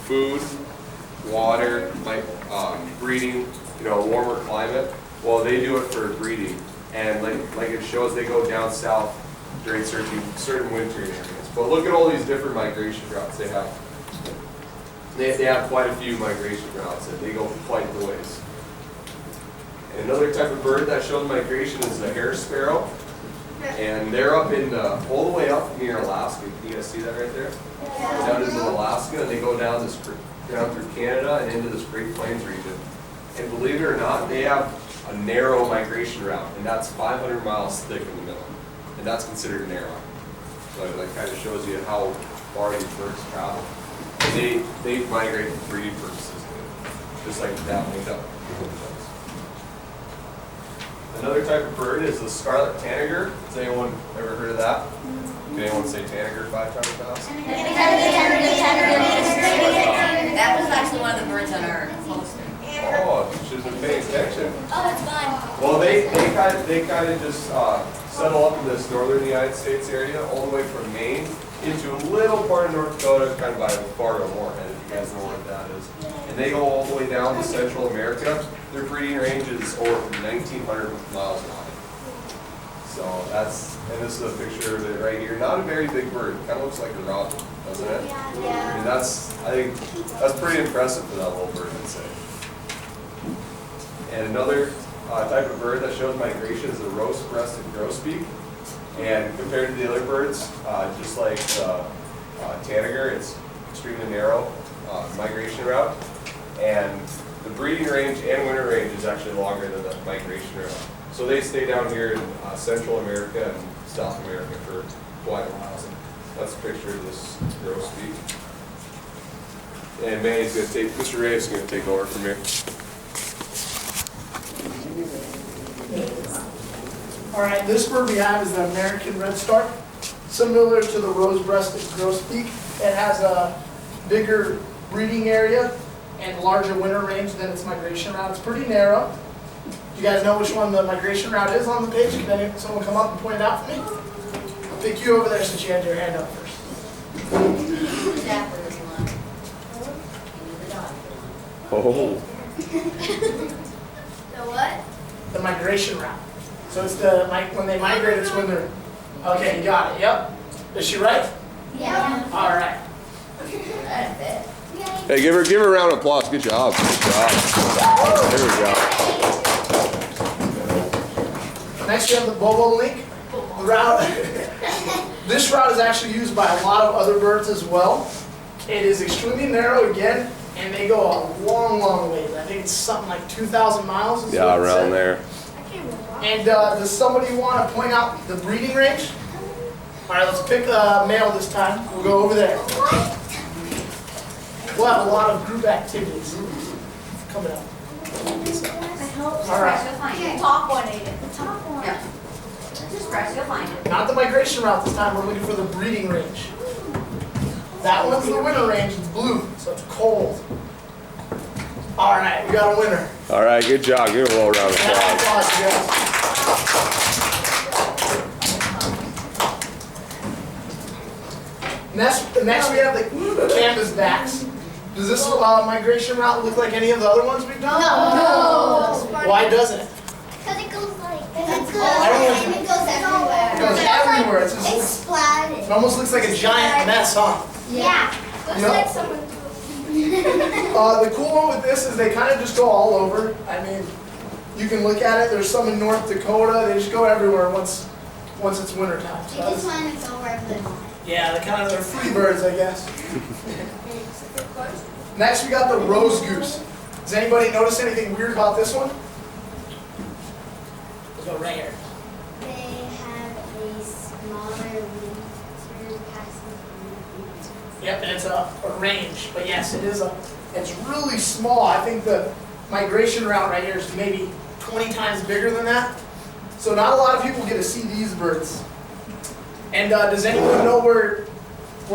food, water, like breeding, a warmer climate. Well, they do it for breeding, and like it shows, they go down south during certain wintering areas. But look at all these different migration routes they have. They have quite a few migration routes, and they go quite the ways. And another type of bird that shows migration is the hair sparrow. And they're up in all the way up near Alaska. Can you guys see that right there? Yeah. Down into Alaska, and they go down through Canada and into this Great Plains region. And believe it or not, they have a narrow migration route, and that's 500 miles thick in the middle. And that's considered narrow. So that kind of shows you how far these birds travel. And they migrate for breeding purposes, just like that winged up. Another type of bird is the scarlet tanager. Has anyone ever heard of that? Can anyone say tanager 5 times fast? That was actually one of the birds on our poster. Oh, you should have been paying attention. Oh, it's fun. Well, they kind of just settle up in this northern United States area, all the way from Maine into a little part of North Dakota, kind of by Fargo, Moorhead, if you guys know what that is. And they go all the way down to Central America. Their breeding range is over 1,900 miles wide. So and this is a picture of it right here. Not a very big bird. Kind of looks like a robin, doesn't it? Yeah. And I think that's pretty impressive for that little bird, I'd say. And another type of bird that shows migration is the rose-breasted grosbeak. And compared to the other birds, just like the tanager, it's extremely narrow migration route. And the breeding range and winter range is actually longer than the migration route. So they stay down here in Central America and South America for quite a while. So that's a picture of this grosbeak. And Manny's going to Mr. Ray is going to take over from here. All right, this bird we have is the American redstart. Similar to the rose-breasted grosbeak, it has a bigger breeding area and larger winter range than its migration route. It's pretty narrow. Do you guys know which one the migration route is on the page? Can someone come up and point it out for me? I'll pick you over there since you had your hand up first. Oh. The what? The migration route. So it's when they migrate, it's when they're... Okay, you got it, yep. Is she right? Yeah. All right. That's it. Hey, give her a round of applause. Good job. Good job. There we go. Next we have the bobolink. The route. This route is actually used by a lot of other birds as well. It is extremely narrow again, and they go a long, long ways. I think it's something like 2,000 miles. Is Yeah, what it around said. there. And does somebody want to point out the breeding range? All right, let's pick a male this time. We'll go over there. We'll have a lot of group activities coming up. All right. You'll find it. Top one, Aiden. The top one. Yeah. Just press, you'll find it. Not the migration route this time. We're looking for the breeding range. That one's the winter range. It's blue, so it's cold. All right, we got a winner. All right, good job. Give her a little round of Yeah, applause. applause, guys. Next we have the canvasbacks. Does this migration route look like any of the other ones we've done? No. Why doesn't it? Because it goes like, It goes everywhere. It goes everywhere. It's splatted. It almost looks like a giant mess, huh? Yeah. Looks Yep. like someone threw. The cool one with this is they kind of just go all over. I mean, you can look at it. There's some in North Dakota. They just go everywhere once it's winter time. So This one is all over the mall. yeah, they're free birds, I guess. Next, we got the rose goose. Does anybody notice anything weird about this one? Let's go right here. They have a smaller winter passing. Yep, and it's a range. But yes, it's really small. I think the migration route right here is maybe 20 times bigger than that. So not a lot of people get to see these birds. And does anyone know where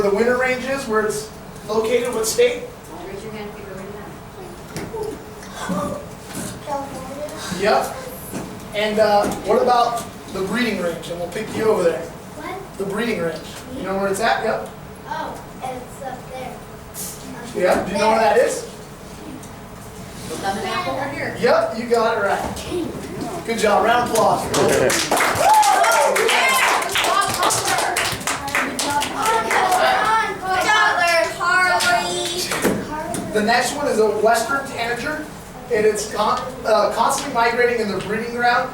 the winter range is, where it's located, what state? Raise your hand if you already know. California. Yep. And what about the breeding range? And we'll pick you over there. What? The breeding range. You know where it's at? Yep. Oh, it's up there. Yeah, do you know where that is? Look on the map over here. Yep, you got it right. Good job, round of applause. The next one is a western tanager, and it's constantly migrating in their breeding ground.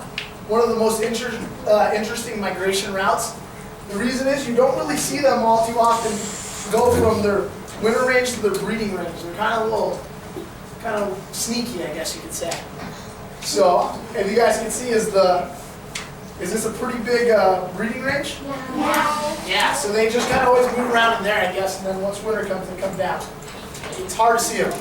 One of the most interesting migration routes. The reason is you don't really see them all too often go from their winter range to their breeding range. They're kind of sneaky, I guess you could say. So, if you guys can see, is this a pretty big breeding range? Yeah, so they just kind of always move around in there, I guess, and then once winter comes, they come down. It's hard to see them.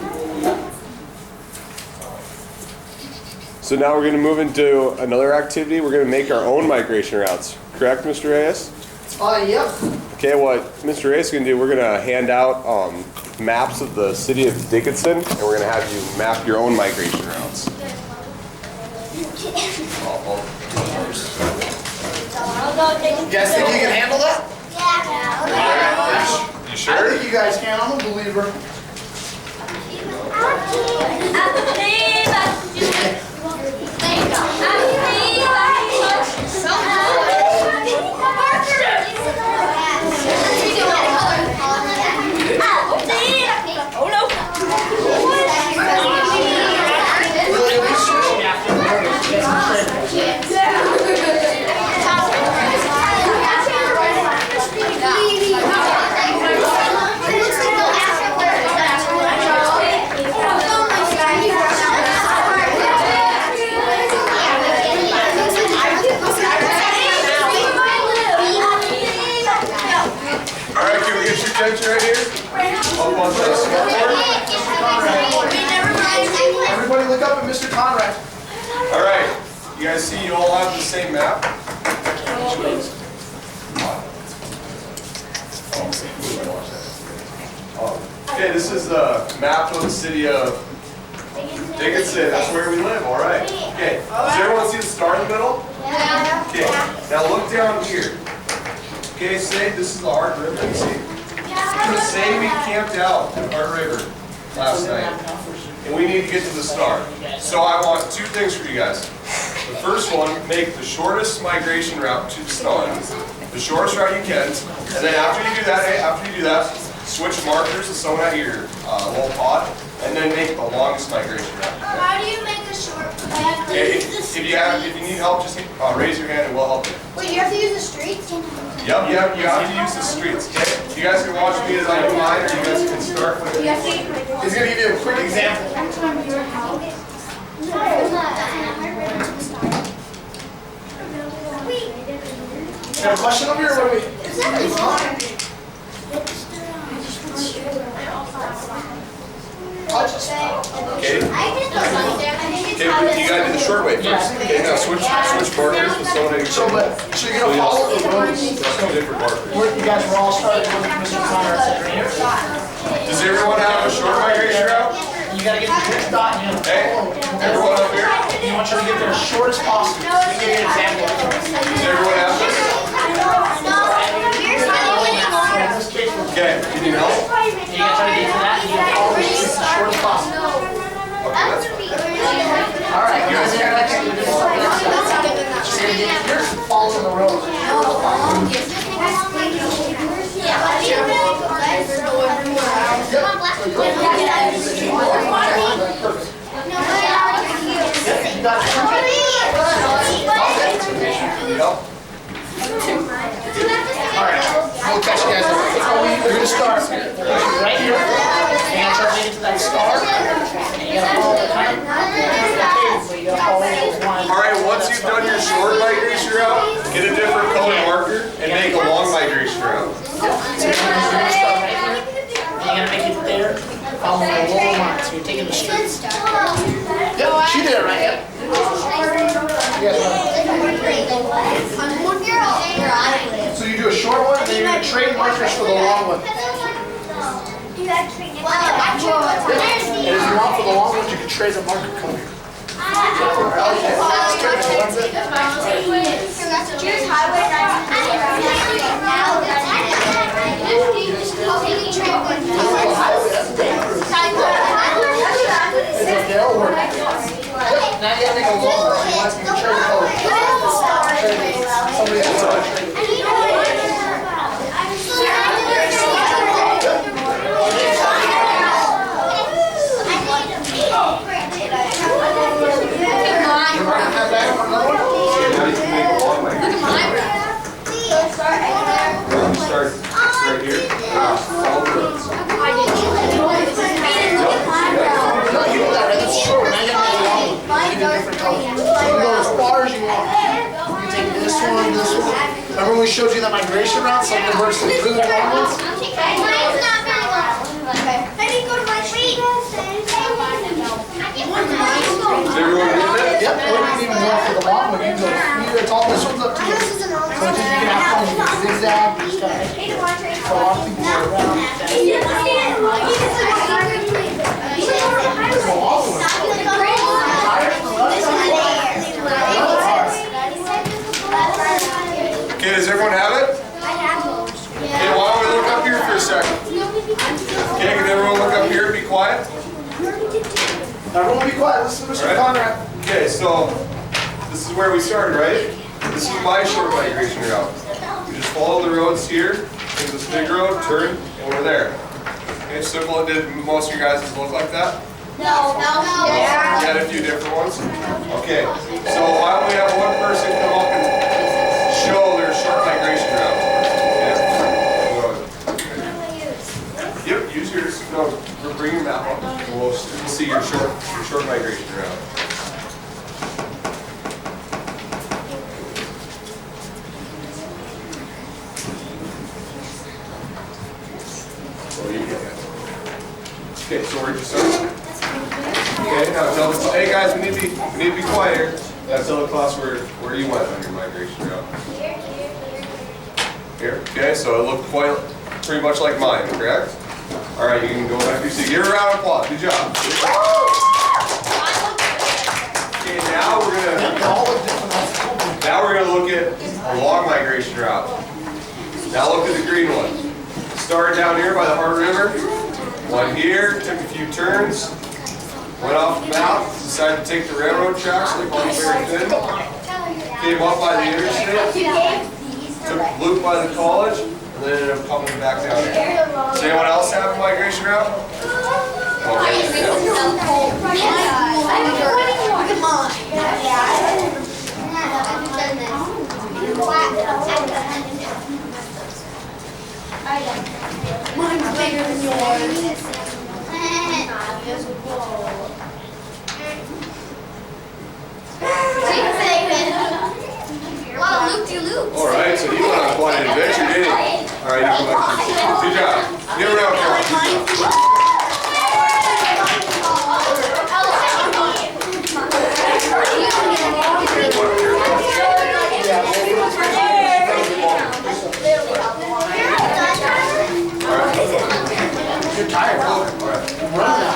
So now we're going to move into another activity. We're going to make our own migration routes. Correct, Mr. Reyes? Yep. Okay, what Mr. Reyes is going to do, we're going to hand out maps of the city of Dickinson, and we're going to have you map your own migration routes. You guys think you can handle that? You I sure? think you guys can. I'm a believer. Attention right here. Up on the scoreboard. Everybody look up at Mr. Conrad. All right. You guys see you all have the same map? Okay, this is the map of the city of Dickinson. That's where we live, all right. Okay, does everyone see the star in the middle? Okay, now look down here. Okay, say this is the Heart River, you see? Say we camped out at Heart River last night, and we need to get to the star. So I want two things for you guys. The first one, make the shortest migration route to the star, the shortest route you can, and then after you do that, switch markers to someone at your little pod, and then make the longest migration route. How do you make a short path? Okay, if you need help, just raise your hand and we'll help you. Wait, you have to use the streets? Yep, you have to use the streets, okay? You guys can watch me as I do mine, or you guys can start with it. He's going to give you a quick example. Got a question over here? What do we? Okay? Okay, you gotta do the short way first. Okay, now switch markers with someone at your So you're going to follow the roads. Two different markers. You guys were all starting with Mr. Conrad said right here. Does everyone have a short migration route? You got to get to this dot and you Hey, everyone up here? You want you to get there as short as possible. Let me give you an example. Does everyone have this? So in this case, we're Okay, you need help? you got to try to get to that and you got to follow this as short as possible. Okay, that's fine. All right, you guys are next to do something else. So you're going to get here and follow the road. You got it. Need help? Alright, we'll catch you guys. You're going to start right here. And you're trying to get to that star. And you got to follow the time. So you got to follow the line. All right, once you've done your short migration route, get a different color marker and make a long migration route. So you're going to start right here. And you got to make it there. Follow the lower line. So you're taking the straight. Yep, she did it right. Yep. You guys want So you do a short one, and then you're going to trade markers for the long one. And if you want for the long ones, you can trade the marker color. Highway 19. now you gotta make a long one. You want to make sure you go. Somebody else on the tree. You want to have that on another one? See, now you can make a long migration route. You start right here. Follow the roads. No, you do that, right? That's short. Now you gotta make a long one. You do different colors. You can go as far as you want. You can take this one, this one. Remember when we showed you that migration route? Some of the birds took really long ones? Mine's not very long. I need to go to my street. Is everyone get that? Yep, or you can even go for the long one. You can go, it's all, this one's up to you. So you can have fun, you can zigzag, you just gotta go off the board around. Go all the way. Okay, does everyone have it? Okay, why don't we look up here for a second? Okay, can everyone look up here and be quiet? Everyone be quiet, listen to Mr. Conrad. Okay, so this is where we started, right? This is my short migration route. We just follow the roads here, take this big road, turn, and we're there. Okay, simple. Did most of you guys look like that? No. We had a few different ones. Okay, so why don't we have one person come up and show their short migration route? Okay. Yep, use yours. No, we're bringing that one. We'll see your short migration route. Oh, you get it. Okay, so where'd you start? Okay, now tell the, hey guys, we need to be quiet here. Now tell the class where you went on your migration route. Here, okay, so it looked quite pretty much like mine, correct? All right, you can go back to your seat. Give her a round of applause. Good job. Okay, now we're gonna look at a long migration route. Now look at the green one. Started down here by the Heart River. One here, took a few turns, went off the map, decided to take the railroad tracks like Hollyberry Finn. Came up by the interstate, took a loop by the college, and then ended up coming back down here. Does anyone else have a migration route? Mine's bigger than yours. All right, so you went on quite an adventure, didn't you? All right, you go back to your seat. Good job. Give it a round of applause. You're tired, huh? Run now.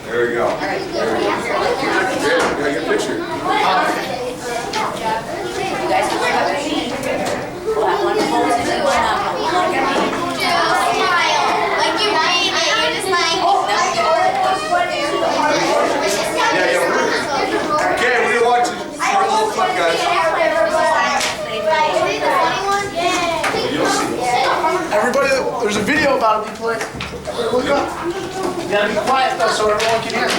There we go. Good. You got your picture. You guys can look up at me. We'll have one pose and do one Okay, we're gonna watch a short little clip, guys. You'll see. Everybody, there's a video about it. You play. Look up. You gotta be quiet though, so everyone can hear.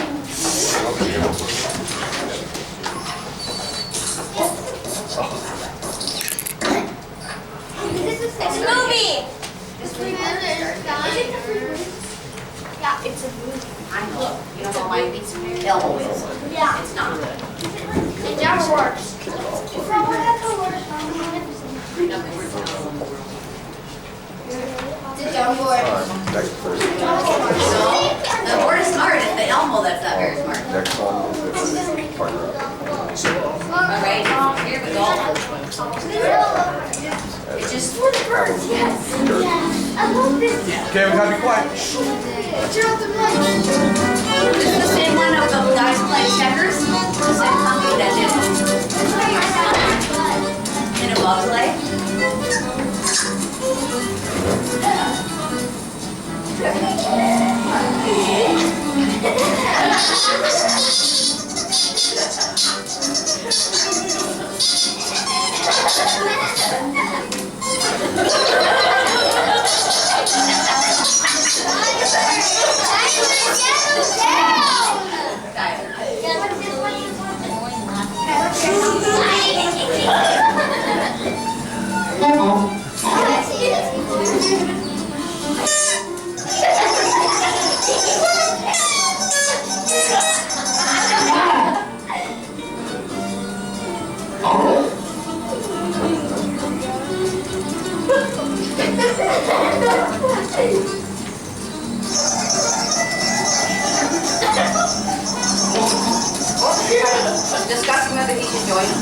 It's a movie. Yeah, it's a movie. I know. You know what my elbow is? Yeah. It's not. It never works. The dartboard. The board is smart. It's the elbow that's not very smart. Next one is partner up. All right, here we go. It's just for the birds, yes. I love this. Okay, we gotta be quiet. Turn off the lights. This is the same one of the guys playing checkers. The same company that did it. In a bobsleigh. Discussing whether he should join us.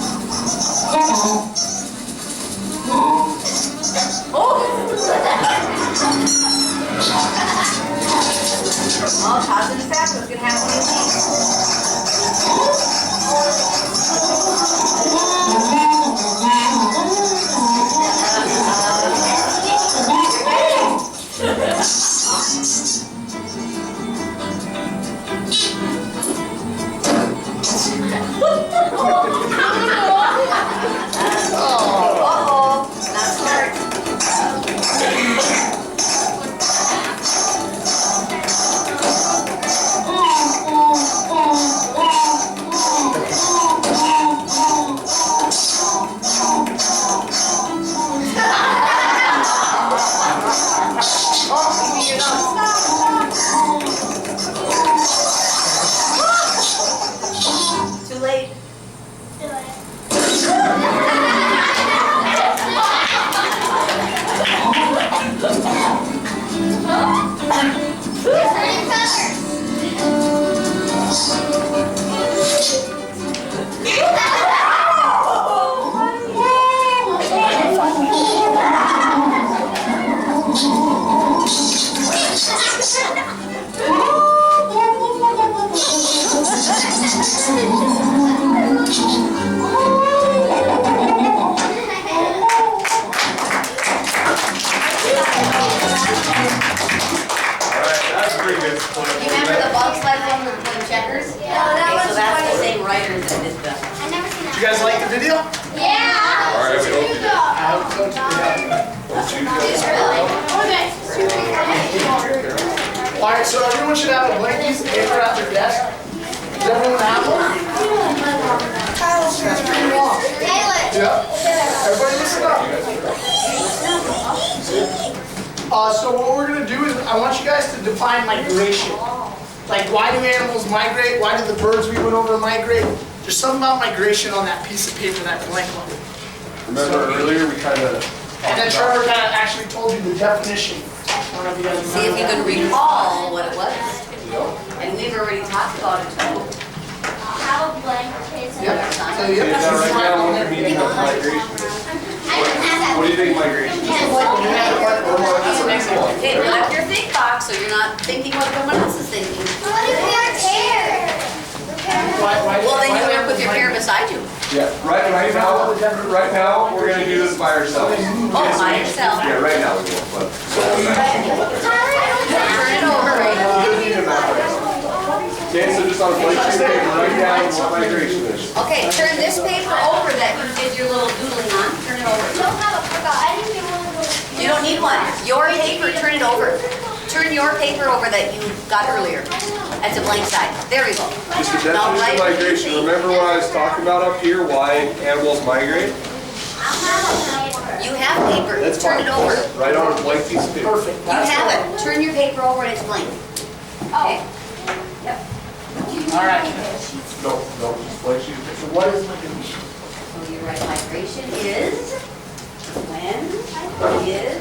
Oh, positive fact was gonna have to uh-oh, not smart. Too late. Alright, that's a pretty good split. You remember the bug sled one with the checkers? Okay, so that's the same writers that did the. You guys like the video? Alright, we don't do that. I hope so too. Alright, so everyone should have a blank piece of paper at their desk. Does everyone have one? That's pretty long. Yeah. Everybody listen up. So what we're gonna do is I want you guys to define migration. Like, why do animals migrate? Why do the birds we went over migrate? There's something about migration on that piece of paper, that blank one. Remember earlier, we kind of. And then Trevor kind of actually told you the definition. I don't know if you guys See if you remember can that. recall what it was. And we've already talked about it too. Yep. So, Okay, yep. now right now, what's the meaning of migration? What do you think migration is? Okay, put up your think box so you're not thinking what someone else is thinking. Well, then you better put your pair beside you. Yeah, right now, we're gonna do this by ourselves. Oh, by yourself. Yeah, right now we will, but. Turn it over, right? Okay, so just on a blank sheet of paper, write down what migration is. Okay, turn this paper over that you did your little doodling on. Turn it over. You don't need one. Your paper, turn it over. Turn your paper over that you got earlier. That's a blank side. There we go. Just the Now, definition of right migration. here. Remember what I was talking about up here, why animals migrate? You have paper. That's Turn fine. it over. Write on a blank piece of paper. Perfect. You have it. Turn your paper over and it's blank. Okay? All right. No, just blank sheet of paper. So what is migration? So your right migration is when is,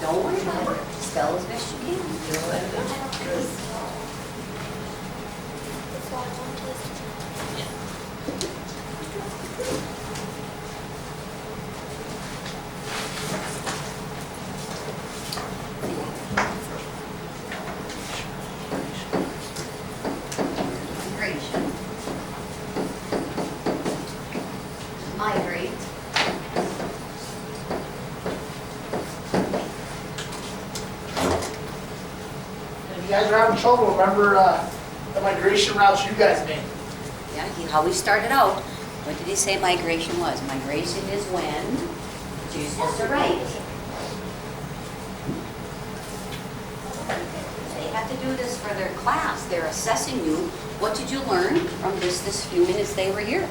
don't worry about it. Spell as best you can. guys are having trouble, remember the migration routes you guys made. Yeah, how we started out, what did he say migration was? Migration is when you're supposed to write. They have to do this for their class. They're assessing you. What did you learn from this few minutes they were here?